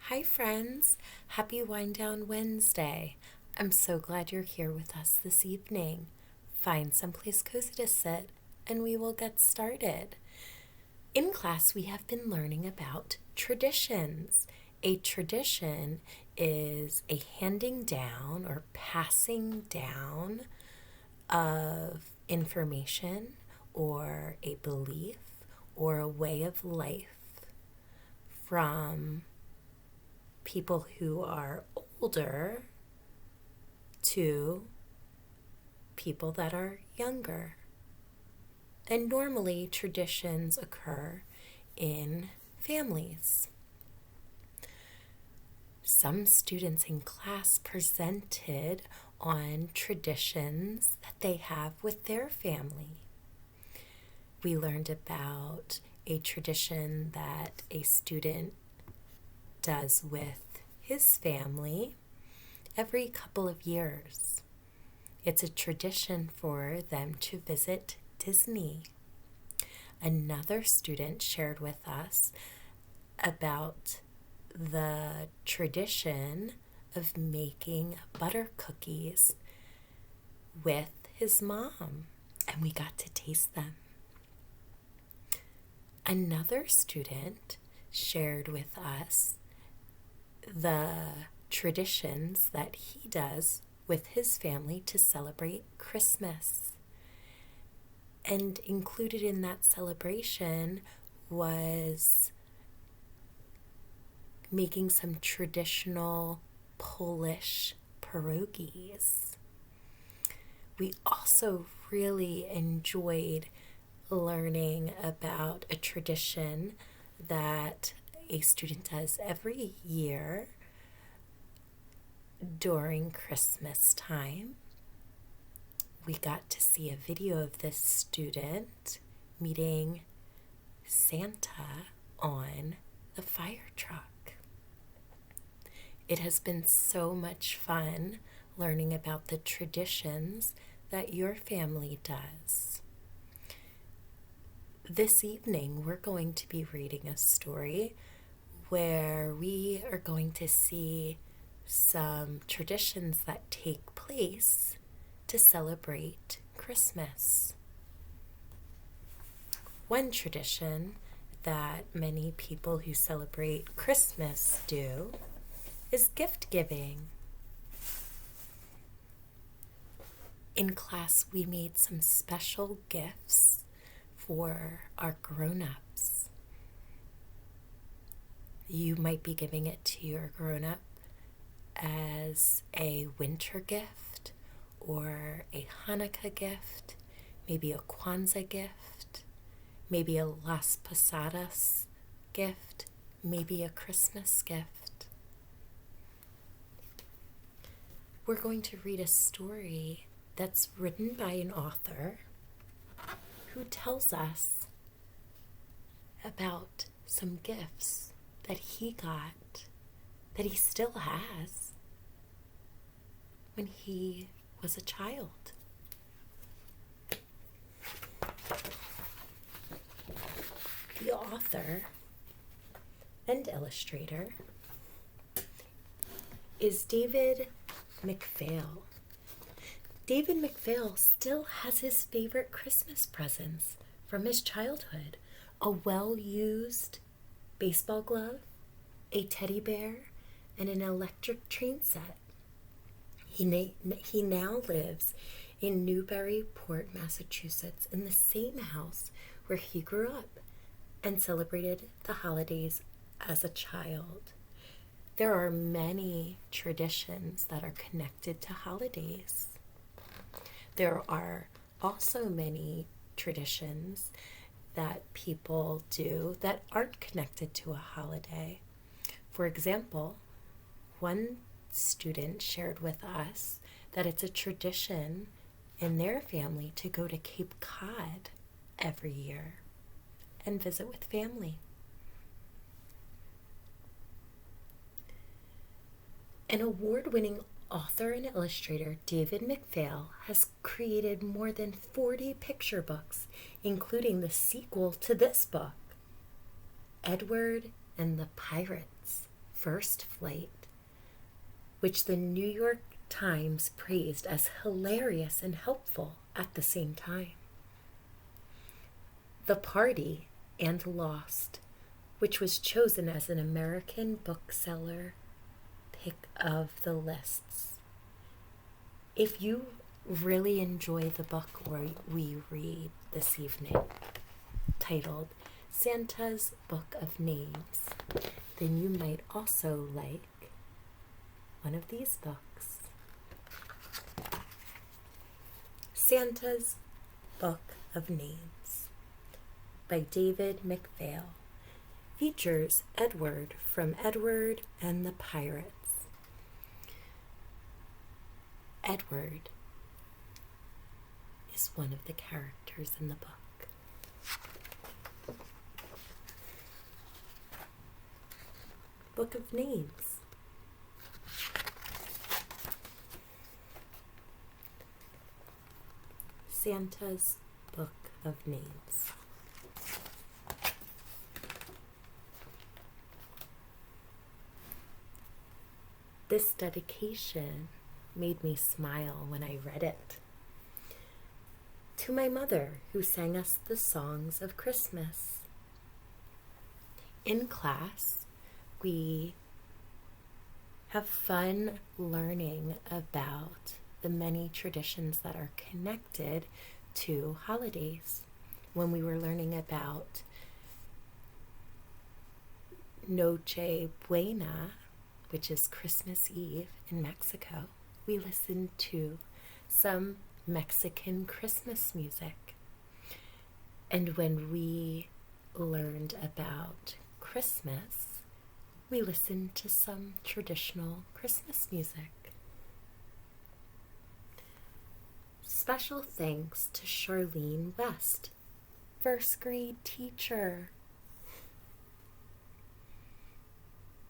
Hi, friends. Happy Wind Down Wednesday. I'm so glad you're here with us this evening. Find someplace cozy to sit and we will get started. In class, we have been learning about traditions. A tradition is a handing down or passing down of information or a belief or a way of life from people who are older to people that are younger. And normally traditions occur in families. Some students in class presented on traditions that they have with their family. We learned about a tradition that a student does with his family every couple of years. It's a tradition for them to visit Disney. Another student shared with us about the tradition of making butter cookies with his mom, and we got to taste them. Another student shared with us the traditions that he does with his family to celebrate Christmas. And included in that celebration was making some traditional Polish pierogies. We also really enjoyed learning about a tradition that a student does every year during Christmas time. We got to see a video of this student meeting Santa on the fire truck. It has been so much fun learning about the traditions that your family does. This evening, we're going to be reading a story where we are going to see some traditions that take place to celebrate Christmas. One tradition that many people who celebrate Christmas do is gift giving. In class, we made some special gifts for our grown-ups. You might be giving it to your grown-up as a winter gift or a Hanukkah gift, maybe a Kwanzaa gift, maybe a Las Posadas gift, maybe a Christmas gift. We're going to read a story that's written by an author who tells us about some gifts that he got, that he still has, when he was a child. The author and illustrator is David McPhail. David McPhail still has his favorite Christmas presents from his childhood: a well-used baseball glove, a teddy bear, and an electric train set. He now lives in Newburyport, Massachusetts, in the same house where he grew up and celebrated the holidays as a child. There are many traditions that are connected to holidays. There are also many traditions that people do that aren't connected to a holiday. For example, one student shared with us that it's a tradition in their family to go to Cape Cod every year and visit with family. An award-winning author and illustrator, David McPhail, has created more than 40 picture books, including the sequel to this book, Edward and the Pirates, first flight, which the New York Times praised as hilarious and helpful at the same time. The Party and Lost, which was chosen as an American bookseller pick of the lists. If you really enjoy the book we read this evening, titled Santa's Book of Names, then you might also like one of these books. Santa's Book of Names by David McPhail features Edward from Edward and the Pirates. Edward is one of the characters in the book. Book of Names. Santa's Book of Names. This dedication made me smile when I read it. To my mother, who sang us the songs of Christmas. In class, we have fun learning about the many traditions that are connected to holidays. When we were learning about Noche Buena, which is Christmas Eve in Mexico, we listened to some Mexican Christmas music. And when we learned about Christmas, we listened to some traditional Christmas music. Special thanks to Charlene West, first grade teacher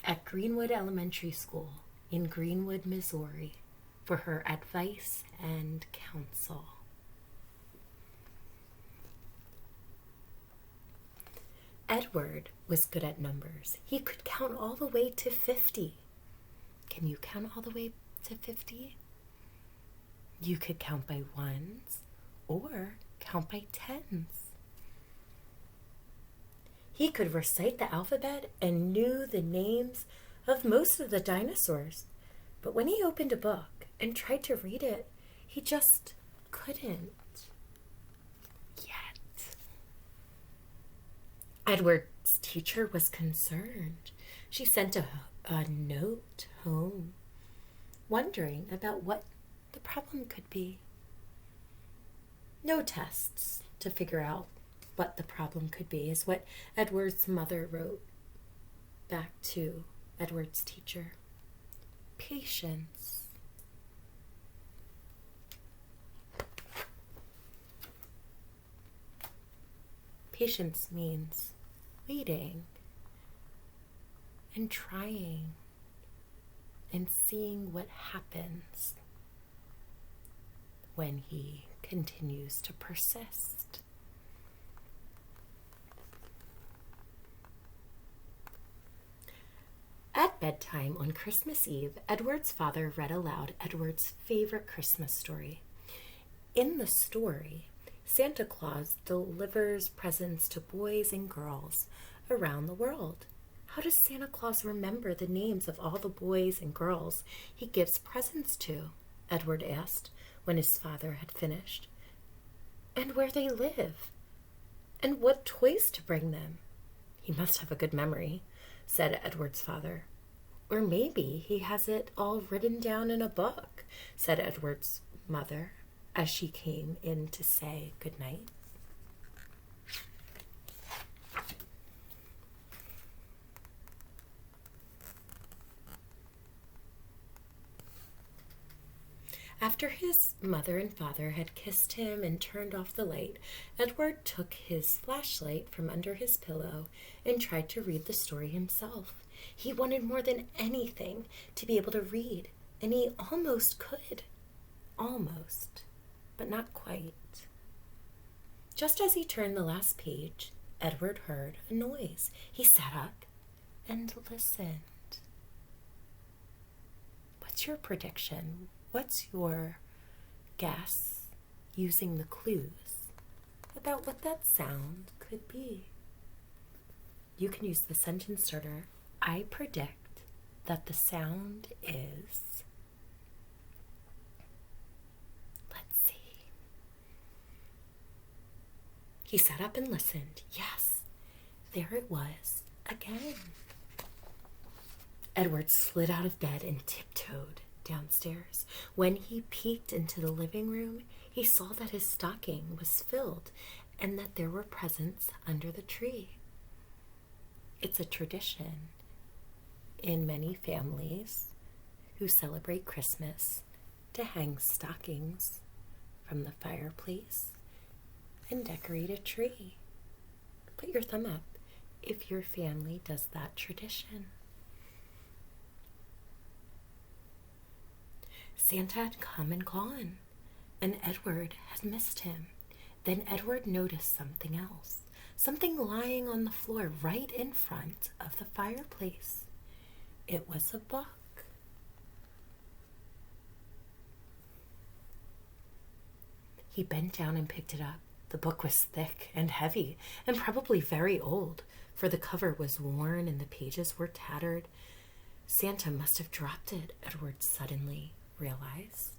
at Greenwood Elementary School in Greenwood, Missouri, for her advice and counsel. Edward was good at numbers. He could count all the way to 50. Can you count all the way to 50? You could count by ones or count by tens. He could recite the alphabet and knew the names of most of the dinosaurs. But when he opened a book and tried to read it, he just couldn't yet. Edward's teacher was concerned. She sent a note home, wondering about what the problem could be. No tests to figure out what the problem could be is what Edward's mother wrote back to Edward's teacher. Patience. Patience means waiting and trying and seeing what happens when he continues to persist. At bedtime on Christmas Eve, Edward's father read aloud Edward's favorite Christmas story. In the story, Santa Claus delivers presents to boys and girls around the world. How does Santa Claus remember the names of all the boys and girls he gives presents to? Edward asked when his father had finished. And where they live? And what toys to bring them? He must have a good memory, said Edward's father. Or maybe he has it all written down in a book, said Edward's mother as she came in to say good night. After his mother and father had kissed him and turned off the light, Edward took his flashlight from under his pillow and tried to read the story himself. He wanted more than anything to be able to read, and he almost could. Almost, but not quite. Just as he turned the last page, Edward heard a noise. He sat up and listened. What's your prediction? What's your guess using the clues about what that sound could be? You can use the sentence starter. I predict that the sound is... Let's see. He sat up and listened. Yes, there it was again. Edward slid out of bed and tiptoed downstairs. When he peeked into the living room, he saw that his stocking was filled and that there were presents under the tree. It's a tradition in many families who celebrate Christmas to hang stockings from the fireplace and decorate a tree. Put your thumb up if your family does that tradition. Santa had come and gone, and Edward had missed him. Then Edward noticed something else, something lying on the floor right in front of the fireplace. It was a book. He bent down and picked it up. The book was thick and heavy and probably very old, for the cover was worn and the pages were tattered. Santa must have dropped it, Edward suddenly realized.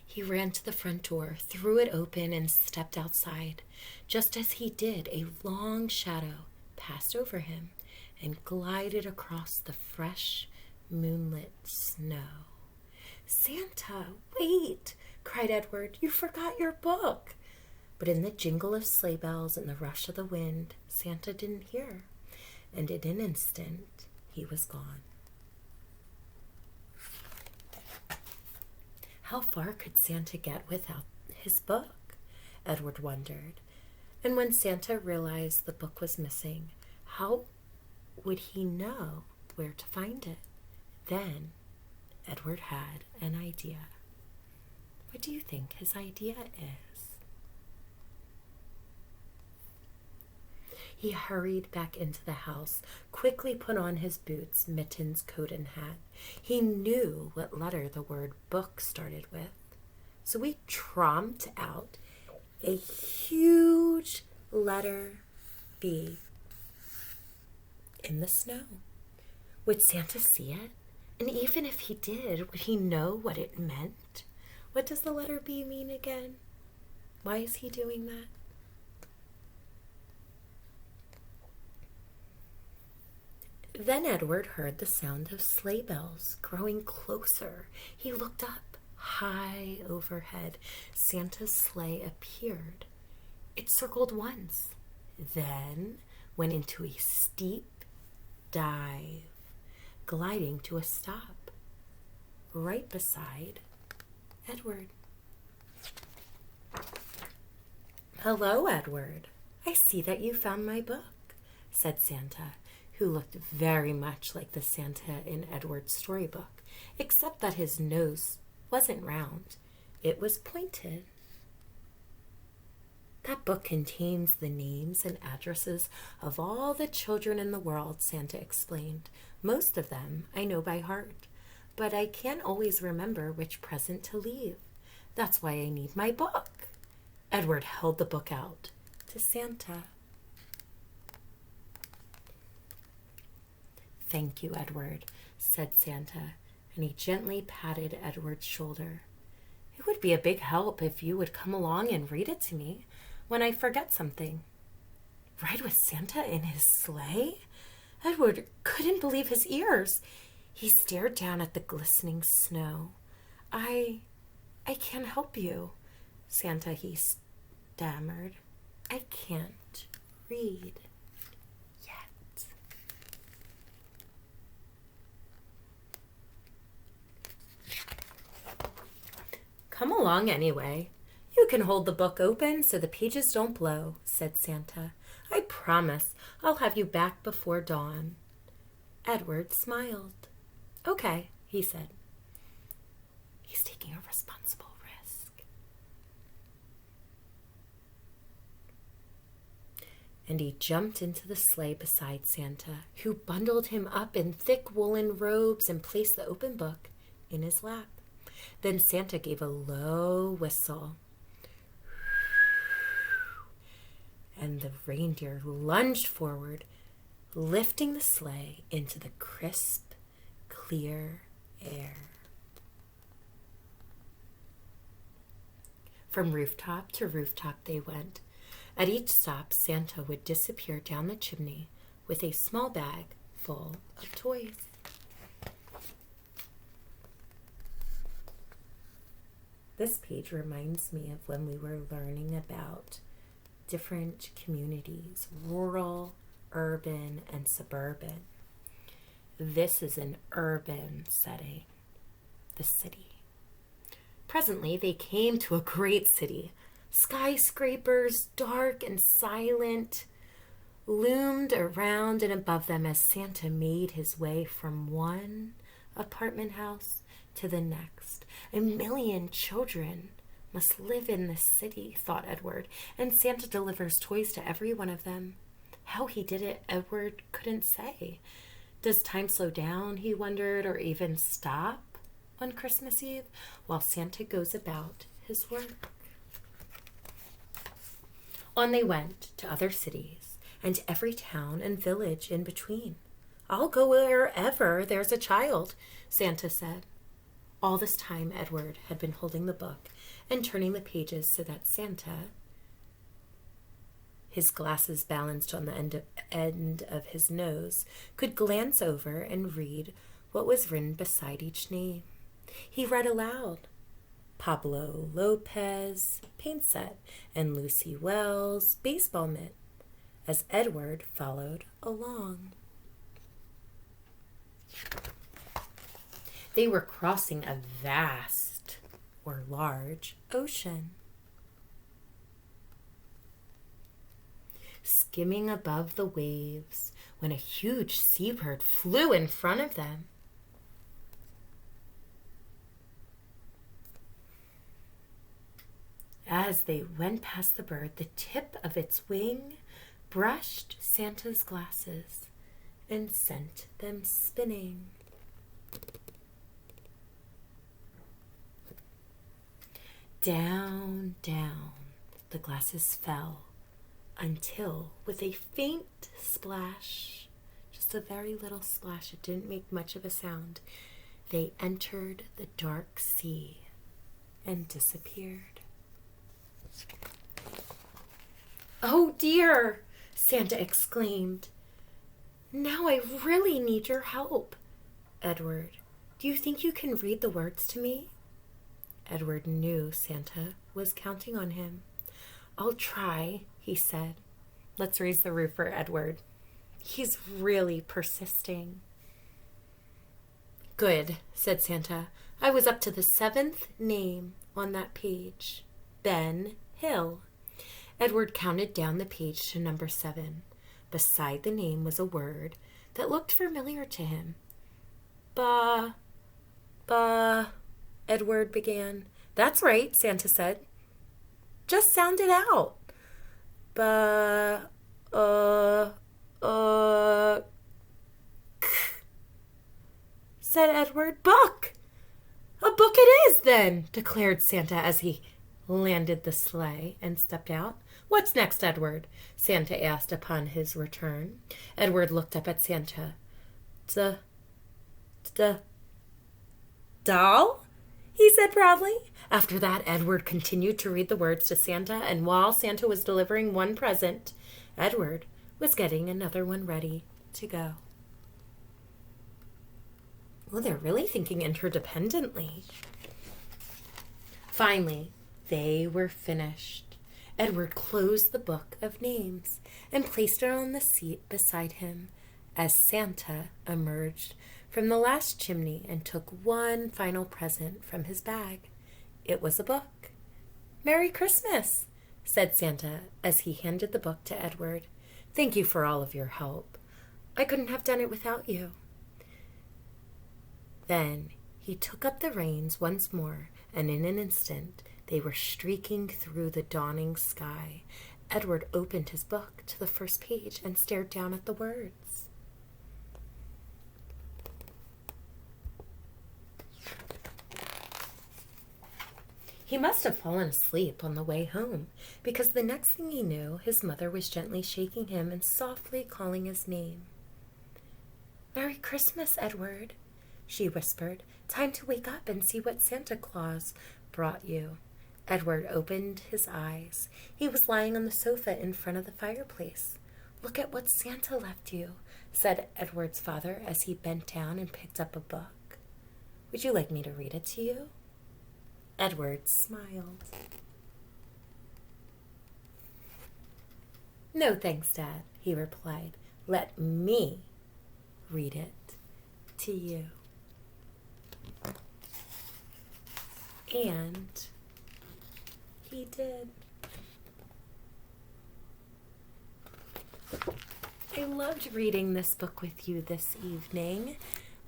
He ran to the front door, threw it open, and stepped outside. Just as he did, a long shadow passed over him and glided across the fresh, moonlit snow. "Santa, wait!" cried Edward. "You forgot your book." But in the jingle of sleigh bells and the rush of the wind, Santa didn't hear, and in an instant he was gone. How far could Santa get without his book? Edward wondered. And when Santa realized the book was missing, how would he know where to find it? Then Edward had an idea. What do you think his idea is? He hurried back into the house, quickly put on his boots, mittens, coat, and hat. He knew what letter the word book started with, so he tromped out a huge letter B in the snow. Would Santa see it? And even if he did, would he know what it meant? What does the letter B mean again? Why is he doing that? Then Edward heard the sound of sleigh bells growing closer. He looked up. High overhead, Santa's sleigh appeared. It circled once, then went into a steep dive, gliding to a stop right beside Edward. "Hello, Edward. I see that you found my book," said Santa, who looked very much like the Santa in Edward's storybook, except that his nose wasn't round. It was pointed. "That book contains the names and addresses of all the children in the world," Santa explained. "Most of them I know by heart, but I can't always remember which present to leave. That's why I need my book." Edward held the book out to Santa. "Thank you, Edward," said Santa, and he gently patted Edward's shoulder. "It would be a big help if you would come along and read it to me when I forget something." Ride with Santa in his sleigh? Edward couldn't believe his ears. He stared down at the glistening snow. I can't help you, Santa, he stammered. "I can't read yet." "Come along anyway. You can hold the book open so the pages don't blow," said Santa. "I promise I'll have you back before dawn." Edward smiled. "Okay," he said. He's taking a responsible risk. and he jumped into the sleigh beside Santa, who bundled him up in thick woolen robes and placed the open book in his lap. Then Santa gave a low whistle, and the reindeer lunged forward, lifting the sleigh into the crisp, clear air. From rooftop to rooftop they went. At each stop, Santa would disappear down the chimney with a small bag full of toys. This page reminds me of when we were learning about different communities, rural, urban, and suburban. This is an urban setting, the city. Presently, they came to a great city. Skyscrapers, dark and silent, loomed around and above them as Santa made his way from one apartment house to the next. 1 million children must live in this city, thought Edward, and Santa delivers toys to every one of them. How he did it, Edward couldn't say. Does time slow down, he wondered, or even stop on Christmas Eve while Santa goes about his work? On they went to other cities and to every town and village in between. I'll go wherever there's a child, Santa said. All this time Edward had been holding the book and turning the pages so that Santa, his glasses balanced on the end of his nose, could glance over and read what was written beside each name. He read aloud: Pablo Lopez, paint set, and Lucy Wells, baseball mitt, as Edward followed along. They were crossing a vast or large ocean. Skimming above the waves when a huge seabird flew in front of them. As they went past the bird, the tip of its wing brushed Santa's glasses and sent them spinning. Down, down, the glasses fell until, with a faint splash, just a very little splash, it didn't make much of a sound, they entered the dark sea and disappeared. "Oh dear," Santa exclaimed. "Now I really need your help. Edward, do you think you can read the words to me?" Edward knew Santa was counting on him. "I'll try," he said. Let's raise the roof for Edward. He's really persisting. "Good," said Santa. "I was up to the 7th name on that page. Ben Hill." Edward counted down the page to number 7. Beside the name was a word that looked familiar to him. Ba, Edward began. "That's right," Santa said. "Just sound it out." Ba, said Edward. "Book! A book it is, then," declared Santa as he landed the sleigh and stepped out. "What's next, Edward?" Santa asked upon his return. Edward looked up at Santa. Doll?" he said proudly. After that, Edward continued to read the words to Santa, and while Santa was delivering one present, Edward was getting another one ready to go. Well, they're really thinking interdependently. Finally, they were finished. Edward closed the book of names and placed it on the seat beside him as Santa emerged from the last chimney and took one final present from his bag. It was a book. "Merry Christmas," said Santa as he handed the book to Edward. "Thank you for all of your help. I couldn't have done it without you." Then he took up the reins once more, and in an instant they were streaking through the dawning sky. Edward opened his book to the first page and stared down at the words. He must have fallen asleep on the way home, because the next thing he knew, his mother was gently shaking him and softly calling his name. "Merry Christmas, Edward," she whispered. "Time to wake up and see what Santa Claus brought you." Edward opened his eyes. He was lying on the sofa in front of the fireplace. "Look at what Santa left you," said Edward's father as he bent down and picked up a book. "Would you like me to read it to you?" Edward smiled. "No, thanks, Dad," he replied. "Let me read it to you." And he did. I loved reading this book with you this evening.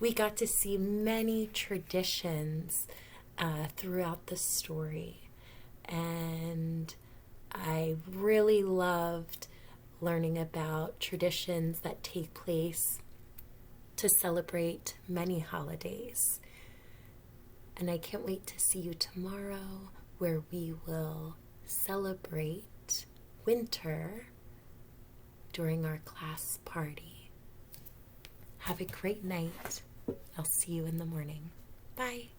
We got to see many traditions throughout the story, and I really loved learning about traditions that take place to celebrate many holidays. And I can't wait to see you tomorrow, where we will celebrate winter during our class party. Have a great night. I'll see you in the morning. Bye.